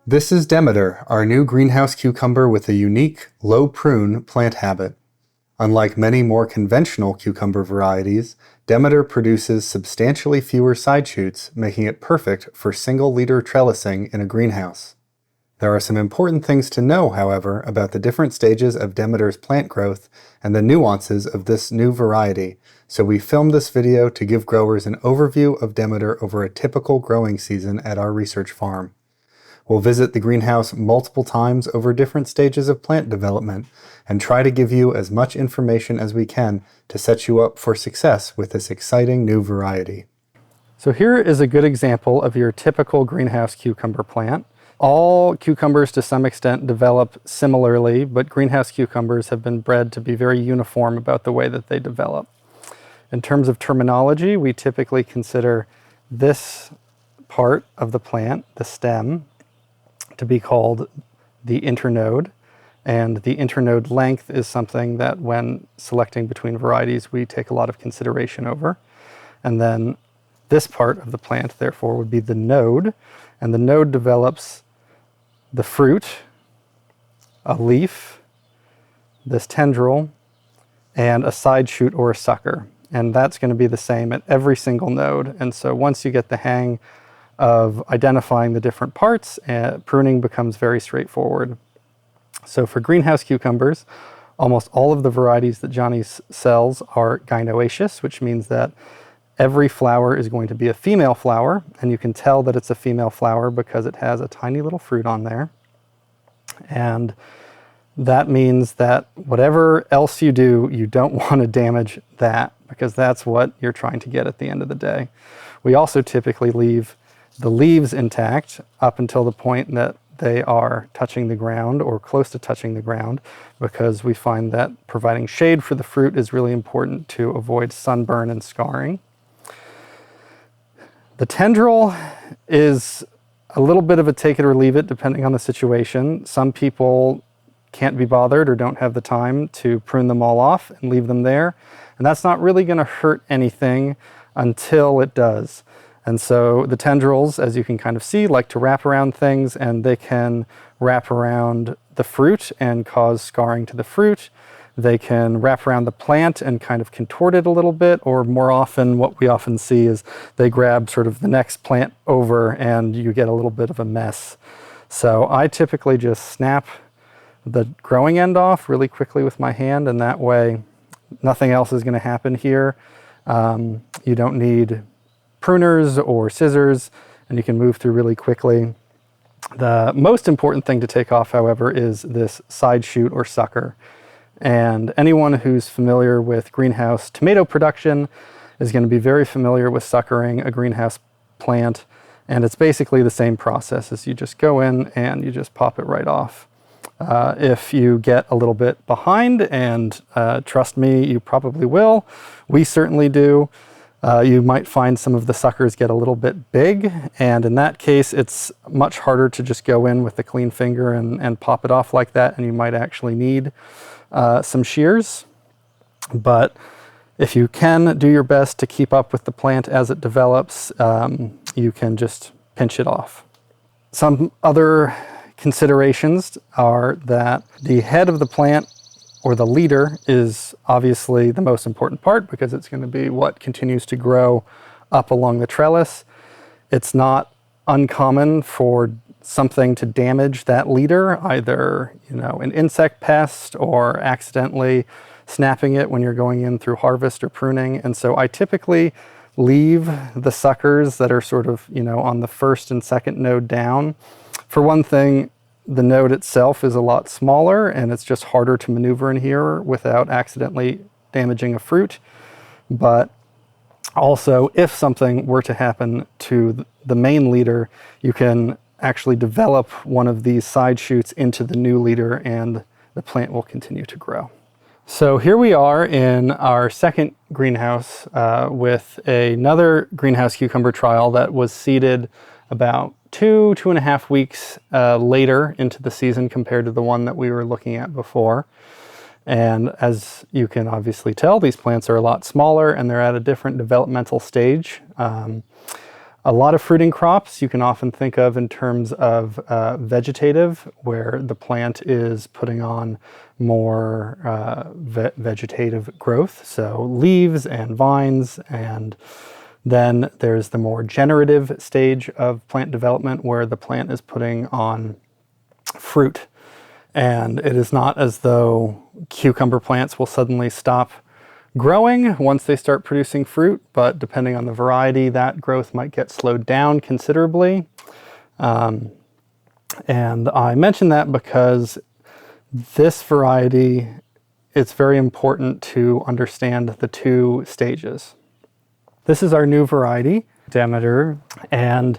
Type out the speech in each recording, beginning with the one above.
This is Demeter, our new greenhouse cucumber with a unique, low-prune plant habit. Unlike many more conventional cucumber varieties, Demeter produces substantially fewer side shoots, making it perfect for single-liter trellising in a greenhouse. There are some important things to know, however, about the different stages of Demeter's plant growth and the nuances of this new variety, so we filmed this video to give growers an overview of Demeter over a typical growing season at our research farm. We'll visit the greenhouse multiple times over different stages of plant development and try to give you as much information as we can to set you up for success with this exciting new variety. So here is a good example of your typical greenhouse cucumber plant. All cucumbers to some extent develop similarly, but greenhouse cucumbers have been bred to be very uniform about the way that they develop. In terms of terminology, we typically consider this part of the plant, the stem, to be called the internode, and the internode length is something that when selecting between varieties we take a lot of consideration over. And then this part of the plant therefore would be the node, and the node develops the fruit, a leaf, this tendril, and a side shoot or a sucker. And that's going to be the same at every single node. And so once you get the hang of identifying the different parts, pruning becomes very straightforward. So for greenhouse cucumbers, almost all of the varieties that Johnny sells are gynoecious, which means that every flower is going to be a female flower, and you can tell that it's a female flower because it has a tiny little fruit on there. And that means that whatever else you do, you don't want to damage that, because that's what you're trying to get at the end of the day. We also typically leave the leaves intact up until the point that they are touching the ground or close to touching the ground, because we find that providing shade for the fruit is really important to avoid sunburn and scarring. The tendril is a little bit of a take it or leave it depending on the situation. Some people can't be bothered or don't have the time to prune them all off and leave them there, and that's not really going to hurt anything until it does. And so the tendrils, as you can kind of see, like to wrap around things, and they can wrap around the fruit and cause scarring to the fruit. They can wrap around the plant and kind of contort it a little bit, or more often what we often see is they grab sort of the next plant over and you get a little bit of a mess. So I typically just snap the growing end off really quickly with my hand, and that way nothing else is going to happen here. You don't need pruners or scissors, and you can move through really quickly. The most important thing to take off, however, is this side shoot or sucker. And anyone who's familiar with greenhouse tomato production is going to be very familiar with suckering a greenhouse plant. And it's basically the same process as you just go in and you just pop it right off. If you get a little bit behind, and trust me, you probably will, we certainly do, you might find some of the suckers get a little bit big, and in that case it's much harder to just go in with a clean finger and pop it off like that, and you might actually need some shears. But if you can do your best to keep up with the plant as it develops, you can just pinch it off. Some other considerations are that the head of the plant, or the leader, is obviously the most important part because it's going to be what continues to grow up along the trellis. It's not uncommon for something to damage that leader, either an insect pest or accidentally snapping it when you're going in through harvest or pruning. And so I typically leave the suckers that are sort of on the first and second node down. For one thing, the node itself is a lot smaller, and it's just harder to maneuver in here without accidentally damaging a fruit. But also, if something were to happen to the main leader, you can actually develop one of these side shoots into the new leader, and the plant will continue to grow. So here we are in our second greenhouse with another greenhouse cucumber trial that was seeded about 2.5 weeks later into the season compared to the one that we were looking at before. And as you can obviously tell, these plants are a lot smaller and they're at a different developmental stage. A lot of fruiting crops you can often think of in terms of vegetative, where the plant is putting on more vegetative growth, so leaves and vines. And then there's the more generative stage of plant development, where the plant is putting on fruit. And it is not as though cucumber plants will suddenly stop growing once they start producing fruit, but depending on the variety, that growth might get slowed down considerably. And I mention that because this variety, it's very important to understand the two stages. This is our new variety, Demeter, and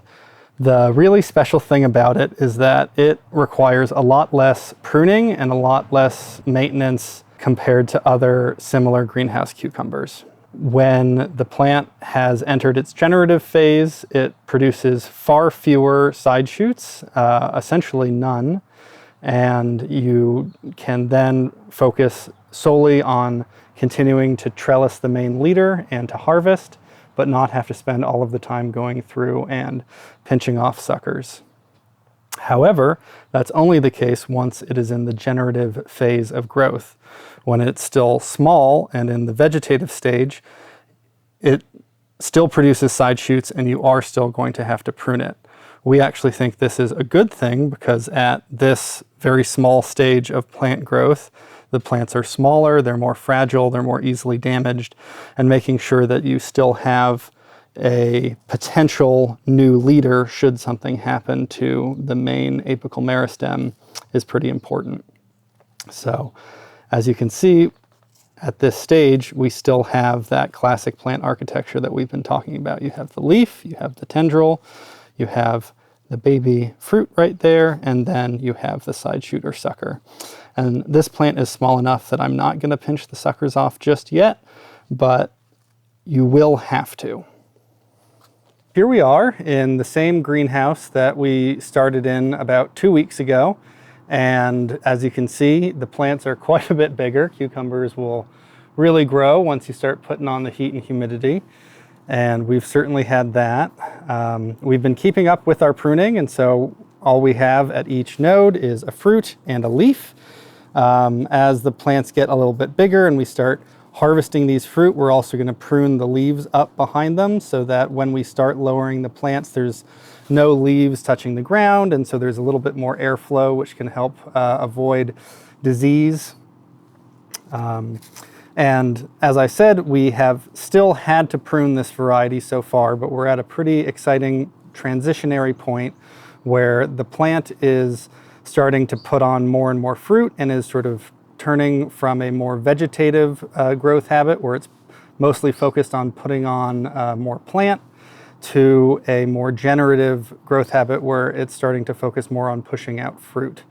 the really special thing about it is that it requires a lot less pruning and a lot less maintenance compared to other similar greenhouse cucumbers. When the plant has entered its generative phase, it produces far fewer side shoots, essentially none, and you can then focus solely on continuing to trellis the main leader and to harvest, but not have to spend all of the time going through and pinching off suckers. However, that's only the case once it is in the generative phase of growth. When it's still small and in the vegetative stage, it still produces side shoots and you are still going to have to prune it. We actually think this is a good thing because at this very small stage of plant growth, the plants are smaller, they're more fragile, they're more easily damaged, and making sure that you still have a potential new leader should something happen to the main apical meristem is pretty important. So as you can see, at this stage, we still have that classic plant architecture that we've been talking about. You have the leaf, you have the tendril, you have the baby fruit right there, and then you have the side shoot or sucker. And this plant is small enough that I'm not going to pinch the suckers off just yet, but you will have to. Here we are in the same greenhouse that we started in about 2 weeks ago. And as you can see, the plants are quite a bit bigger. Cucumbers will really grow once you start putting on the heat and humidity. And we've certainly had that. We've been keeping up with our pruning, and so all we have at each node is a fruit and a leaf. As the plants get a little bit bigger and we start harvesting these fruit, we're also going to prune the leaves up behind them so that when we start lowering the plants, there's no leaves touching the ground, and so there's a little bit more airflow, which can help avoid disease. And as I said, we have still had to prune this variety so far, but we're at a pretty exciting transitionary point where the plant is starting to put on more and more fruit and is sort of turning from a more vegetative growth habit where it's mostly focused on putting on more plant to a more generative growth habit where it's starting to focus more on pushing out fruit.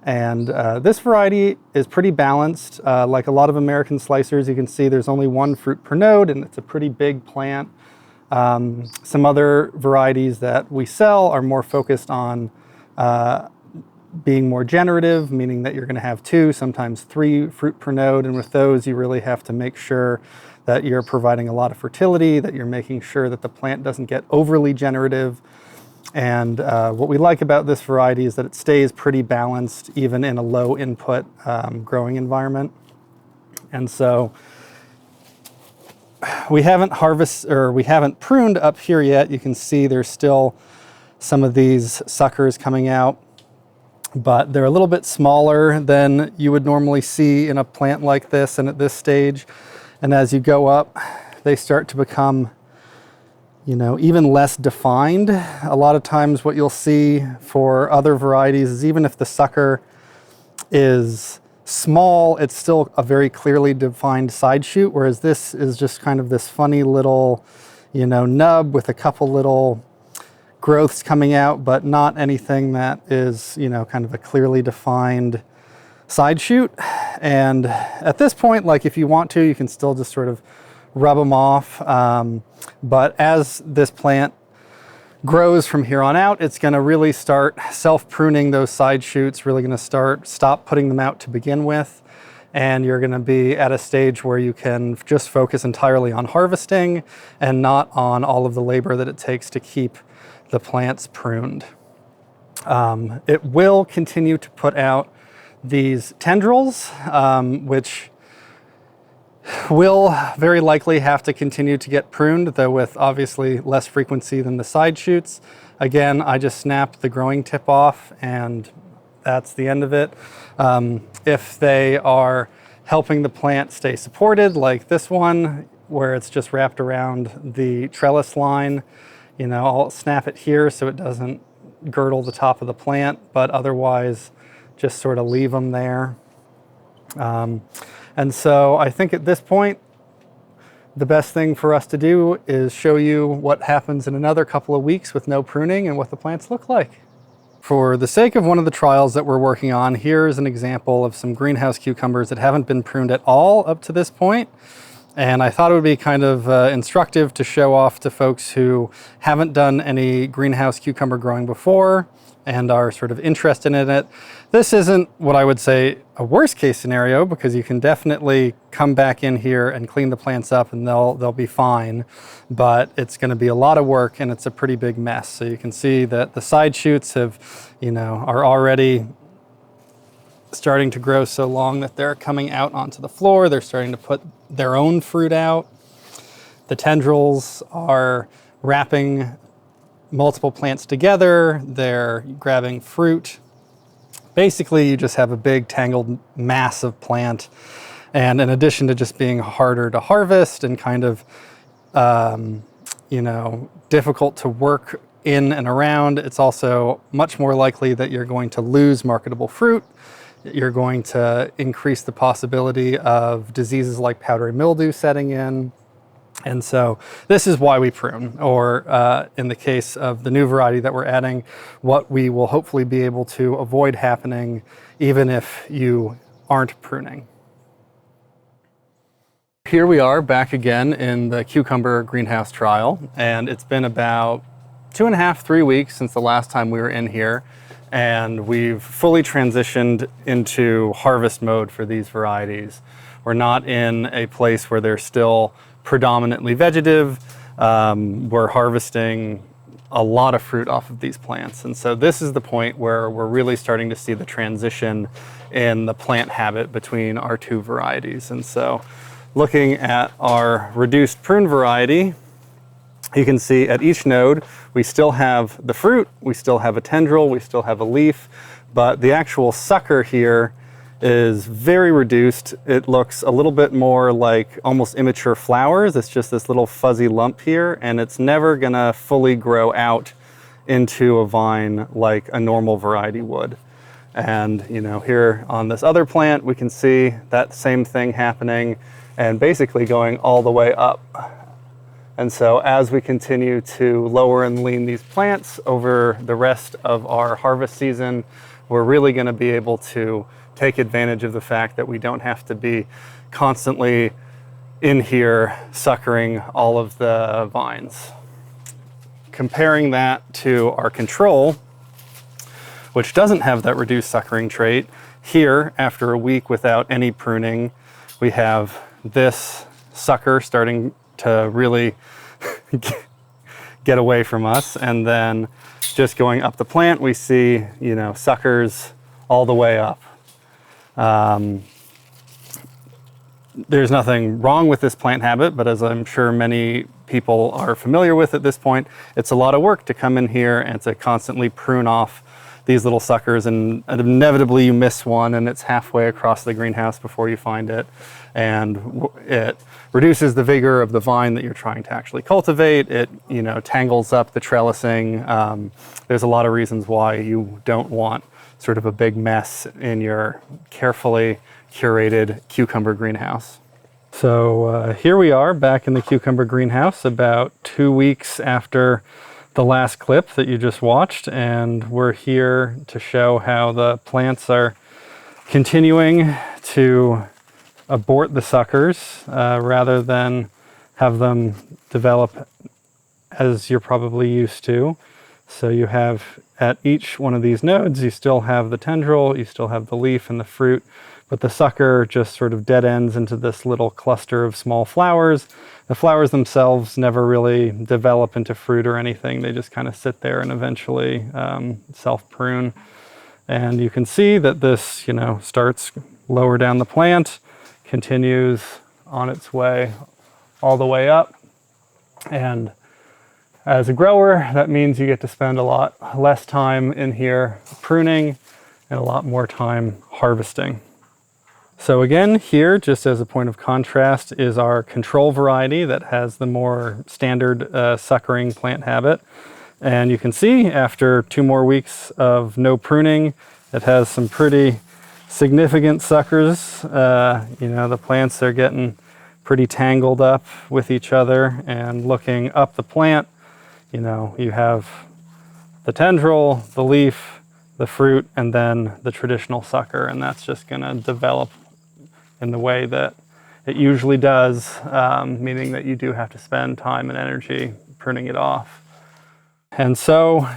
And this variety is pretty balanced. Like a lot of American slicers, you can see there's only one fruit per node and it's a pretty big plant. Some other varieties that we sell are more focused on being more generative, meaning that you're going to have 2, sometimes 3 fruit per node. And with those, you really have to make sure that you're providing a lot of fertility, that you're making sure that the plant doesn't get overly generative. And what we like about this variety is that it stays pretty balanced even in a low input growing environment. And so we haven't pruned up here yet. You can see there's still some of these suckers coming out, but they're a little bit smaller than you would normally see in a plant like this and at this stage. And as you go up, they start to become, even less defined. A lot of times what you'll see for other varieties is even if the sucker is small, it's still a very clearly defined side shoot, whereas this is just kind of this funny little, nub with a couple little growths coming out, but not anything that is, kind of a clearly defined side shoot. And at this point, like if you want to, you can still just sort of rub them off. But as this plant grows from here on out, it's going to really start self-pruning those side shoots, really going to stop putting them out to begin with. and you're going to be at a stage where you can just focus entirely on harvesting and not on all of the labor that it takes to keep the plants pruned. It will continue to put out these tendrils, which will very likely have to continue to get pruned, though with obviously less frequency than the side shoots. Again, I just snap the growing tip off and that's the end of it. If they are helping the plant stay supported, like this one, where it's just wrapped around the trellis line, you know, I'll snap it here so it doesn't girdle the top of the plant, but otherwise just sort of leave them there. And so I think at this point, the best thing for us to do is show you what happens in another couple of weeks with no pruning and what the plants look like. For the sake of one of the trials that we're working on, here's an example of some greenhouse cucumbers that haven't been pruned at all up to this point. And I thought it would be kind of instructive to show off to folks who haven't done any greenhouse cucumber growing before and are sort of interested in it. This isn't what I would say a worst case scenario, because you can definitely come back in here and clean the plants up and they'll be fine, but it's going to be a lot of work and it's a pretty big mess. So you can see that the side shoots have, you know, are already starting to grow so long that they're coming out onto the floor. They're starting to put their own fruit out. The tendrils are wrapping multiple plants together. They're grabbing fruit. Basically, you just have a big tangled mass of plant. And in addition to just being harder to harvest and kind of, you know, difficult to work in and around, it's also much more likely that you're going to lose marketable fruit. You're going to increase the possibility of diseases like powdery mildew setting in. And so this is why we prune, or in the case of the new variety that we're adding, what we will hopefully be able to avoid happening even if you aren't pruning. Here we are back again in the cucumber greenhouse trial, and it's been about 2.5, 3 weeks since the last time we were in here, and we've fully transitioned into harvest mode for these varieties. We're not in a place where they're still predominantly vegetative. We're harvesting a lot of fruit off of these plants. And so this is the point where we're really starting to see the transition in the plant habit between our two varieties. And so looking at our reduced prune variety, you can see at each node, we still have the fruit, we still have a tendril, we still have a leaf, but the actual sucker here is very reduced. It looks a little bit more like almost immature flowers. It's just this little fuzzy lump here, and it's never gonna fully grow out into a vine like a normal variety would. And you know, here on this other plant, we can see that same thing happening and basically going all the way up. And so as we continue to lower and lean these plants over the rest of our harvest season, we're really gonna be able to take advantage of the fact that we don't have to be constantly in here suckering all of the vines. Comparing that to our control, which doesn't have that reduced suckering trait, here, after a week without any pruning, we have this sucker starting to really get away from us. And then just going up the plant, we see, you know, suckers all the way up. There's nothing wrong with this plant habit, but as I'm sure many people are familiar with at this point, it's a lot of work to come in here and to constantly prune off these little suckers, and inevitably you miss one and it's halfway across the greenhouse before you find it, and it reduces the vigor of the vine that you're trying to actually cultivate. It, you know, tangles up the trellising. There's a lot of reasons why you don't want sort of a big mess in your carefully curated cucumber greenhouse. So here we are back in the cucumber greenhouse about 2 weeks after the last clip that you just watched, and we're here to show how the plants are continuing to abort the suckers rather than have them develop as you're probably used to. So you have at each one of these nodes, you still have the tendril, you still have the leaf and the fruit, but the sucker just sort of dead ends into this little cluster of small flowers. The flowers themselves never really develop into fruit or anything. They just kind of sit there and eventually self-prune. And you can see that this, starts lower down the plant, continues on its way all the way up. And as a grower, that means you get to spend a lot less time in here pruning and a lot more time harvesting. So again, here, just as a point of contrast, is our control variety that has the more standard suckering plant habit. And you can see after 2 more weeks of no pruning, it has some pretty significant suckers. The plants are getting pretty tangled up with each other, and looking up the plant, you have the tendril, the leaf, the fruit, and then the traditional sucker, and that's just going to develop in the way that it usually does, meaning that you do have to spend time and energy pruning it off. And so,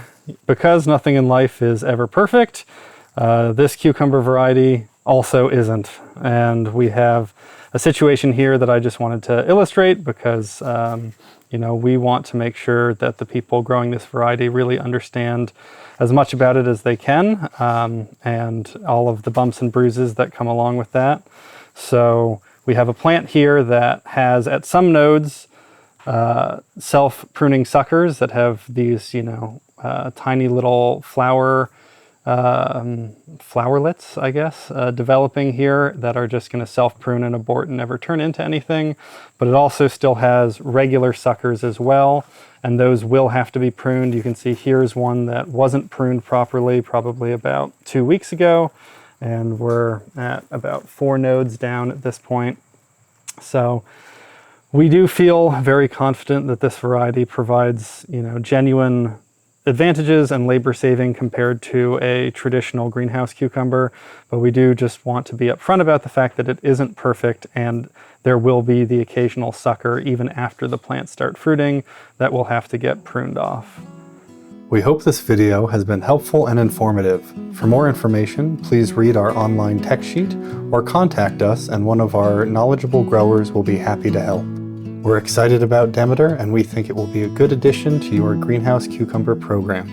because nothing in life is ever perfect, this cucumber variety also isn't. And we have a situation here that I just wanted to illustrate because we want to make sure that the people growing this variety really understand as much about it as they can, and all of the bumps and bruises that come along with that. So we have a plant here that has, at some nodes, self-pruning suckers that have these, tiny little flowerlets, I guess, developing here that are just going to self-prune and abort and never turn into anything. But it also still has regular suckers as well, and those will have to be pruned. You can see here's one that wasn't pruned properly, probably about 2 weeks ago, and we're at about 4 nodes down at this point. So we do feel very confident that this variety provides, genuine advantages and labor saving compared to a traditional greenhouse cucumber, but we do just want to be upfront about the fact that it isn't perfect, and there will be the occasional sucker even after the plants start fruiting that will have to get pruned off. We hope this video has been helpful and informative. For more information, please read our online tech sheet or contact us, and one of our knowledgeable growers will be happy to help. We're excited about Demeter, and we think it will be a good addition to your greenhouse cucumber program.